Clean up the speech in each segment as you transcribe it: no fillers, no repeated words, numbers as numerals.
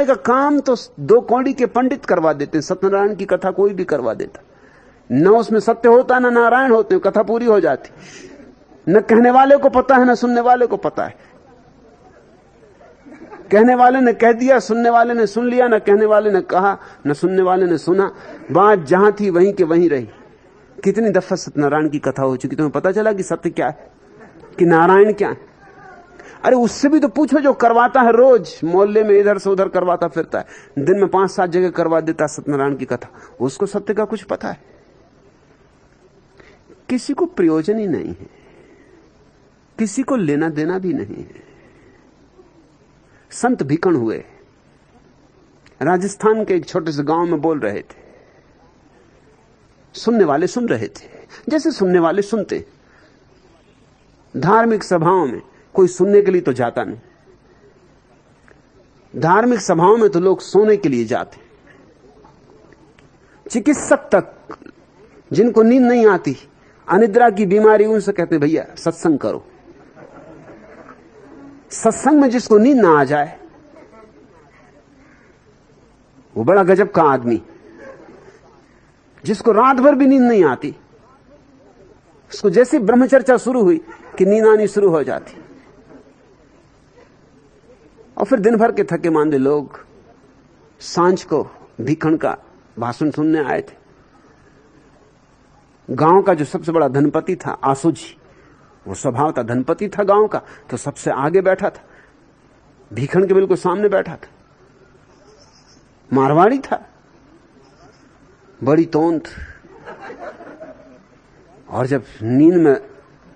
सुनने का काम तो दो कौड़ी के पंडित करवा देते हैं। सत्यनारायण की कथा कोई भी करवा देता, न उसमें सत्य होता न नारायण होते, कथा पूरी हो जाती। न कहने वाले को पता है न सुनने वाले को पता है। कहने वाले ने कह दिया, सुनने वाले ने सुन लिया, न कहने वाले ने कहा न सुनने वाले ने सुना। बात जहां थी वहीं के वहीं रही। कितनी दफा सत्यनारायण की कथा हो चुकी, तुम्हें पता चला कि सत्य क्या है, कि नारायण क्या है? अरे उससे भी तो पूछो जो करवाता है, रोज मोहल्ले में इधर से उधर करवाता फिरता है, दिन में 5-7 जगह करवा देता है सत्यनारायण की कथा, उसको सत्य का कुछ पता है? किसी को प्रयोजन ही नहीं है, किसी को लेना देना भी नहीं है। संत भिकण हुए, राजस्थान के एक छोटे से गांव में बोल रहे थे। सुनने वाले सुन रहे थे जैसे सुनने वाले सुनते। धार्मिक सभाओं में कोई सुनने के लिए तो जाता नहीं, धार्मिक सभाओं में तो लोग सोने के लिए जाते। चिकित्सक तक जिनको नींद नहीं आती, अनिद्रा की बीमारी, उनसे कहते भैया सत्संग करो। सत्संग में जिसको नींद ना आ जाए वो बड़ा गजब का आदमी। जिसको रात भर भी नींद नहीं आती, उसको जैसे ब्रह्मचर्चा शुरू हुई कि नींद आनी शुरू हो जाती। और फिर दिन भर के थके मांदे लोग सांझ को भिखण का भाषण सुनने आए थे। गांव का जो सबसे बड़ा धनपति था आसुजी, वो स्वभाव था धनपति था गांव का, तो सबसे आगे बैठा था, भिखण के बिल्कुल सामने बैठा था। मारवाड़ी था, बड़ी तोंद, और जब नींद में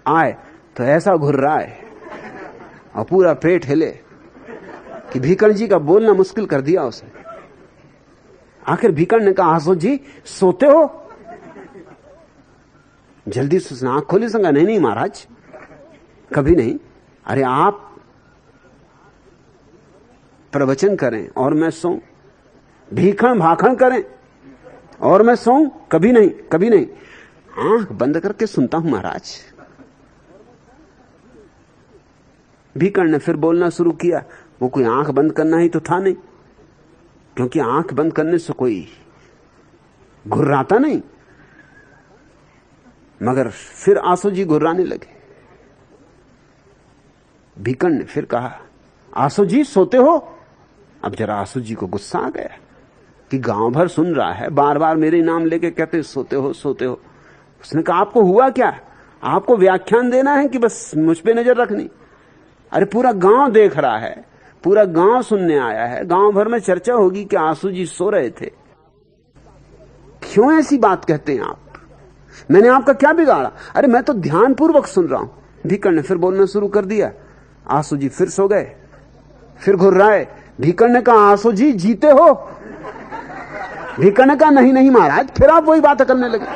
आए तो ऐसा घुर्राए और पूरा पेट हिले कि भीकण जी का बोलना मुश्किल कर दिया उसे। आखिर भीकण ने कहा, आसो जी सोते हो? जल्दी से उसने आंख खोली, संगा नहीं महाराज कभी नहीं। अरे आप प्रवचन करें और मैं सोऊं, भीखण भाखण करें और मैं सोऊं? कभी नहीं, कभी नहीं। आंख बंद करके सुनता हूं महाराज। भीकण ने फिर बोलना शुरू किया। वो कोई आंख बंद करना ही तो था नहीं, क्योंकि आंख बंद करने से कोई घुर्राता नहीं। मगर फिर आंसू जी घुर्राने लगे। भीकण ने फिर कहा, आंसू जी सोते हो? अब जरा आंसू जी को गुस्सा आ गया कि गांव भर सुन रहा है, बार बार मेरे नाम लेके कहते सोते हो सोते हो। उसने कहा, आपको हुआ क्या? आपको व्याख्यान देना है कि बस मुझ पे नजर रखनी? अरे पूरा गांव देख रहा है, पूरा गांव सुनने आया है, गांव भर में चर्चा होगी कि आंसू जी सो रहे थे। क्यों ऐसी बात कहते हैं आप? मैंने आपका क्या बिगाड़ा? अरे मैं तो ध्यानपूर्वक सुन रहा हूं। भीकण ने फिर बोलना शुरू कर दिया। आंसू जी फिर सो गए, फिर घुर्राए। भीकण ने कहा, आंसू जी जीते हो? भीकण ने कहा, नहीं नहीं महाराज। फिर आप वही बात करने लगे,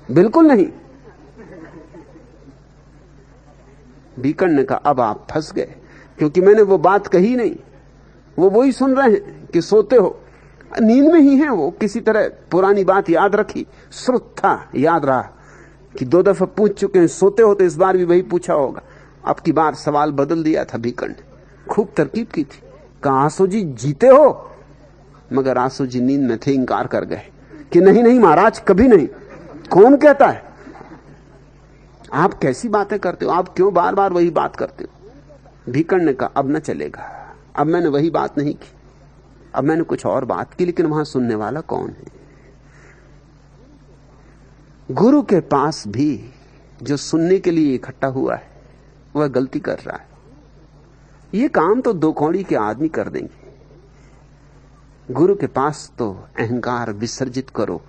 बिल्कुल नहीं। भीकण ने कहा, अब आप फंस गए, क्योंकि मैंने वो बात कही नहीं। वो वही सुन रहे हैं कि सोते हो, नींद में ही है। वो किसी तरह पुरानी बात याद रखी, श्रुत था, याद रहा कि 2 दफा पूछ चुके हैं सोते हो, तो इस बार भी वही पूछा होगा। अब की बार सवाल बदल दिया था भीकण ने, खूब तरकीब की थी। कहा, आंसू जी जीते हो? मगर आंसू जी नींद में थे, इंकार कर गए कि नहीं नहीं महाराज कभी नहीं। कौन कहता है? आप कैसी बातें करते हो? आप क्यों बार बार वही बात करते हो? भीकण ने कहा, अब न चलेगा, अब मैंने वही बात नहीं की, अब मैंने कुछ और बात की। लेकिन वहां सुनने वाला कौन है? गुरु के पास भी जो सुनने के लिए इकट्ठा हुआ है वह गलती कर रहा है। ये काम तो 2 कौड़ी के आदमी कर देंगे। गुरु के पास तो अहंकार विसर्जित करो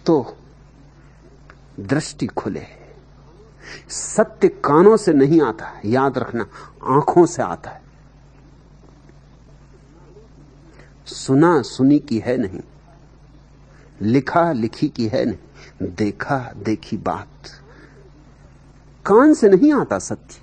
तो दृष्टि खुले। सत्य कानों से नहीं आता, याद रखना, आंखों से आता है। सुना सुनी की है नहीं, लिखा लिखी की है नहीं, देखा देखी बात। कान से नहीं आता सत्य,